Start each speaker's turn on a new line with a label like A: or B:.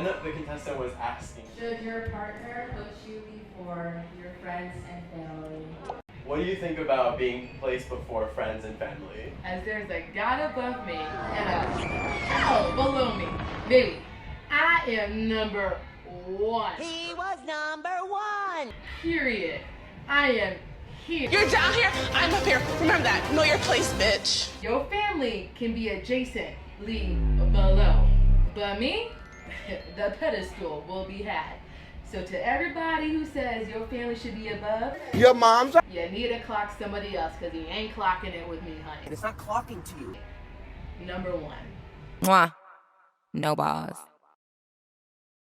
A: then the contestant was asking,
B: should your partner put you before your friends and family?
A: what do you think about being placed before friends and family?
C: As there's a God above me and a hell below me. Baby, I am number one.
D: He was number one.
C: Period. I am here.
E: You're down here, I'm up here. Remember that. Know your place, bitch.
C: Your family can be adjacently below. But me, the pedestal will be had. So to everybody who says your family should be above,
F: Your mom's.
C: you need to clock somebody else because he ain't clocking it with me, honey.
F: It's not clocking to you.
C: Number one.
G: Mwah. No balls.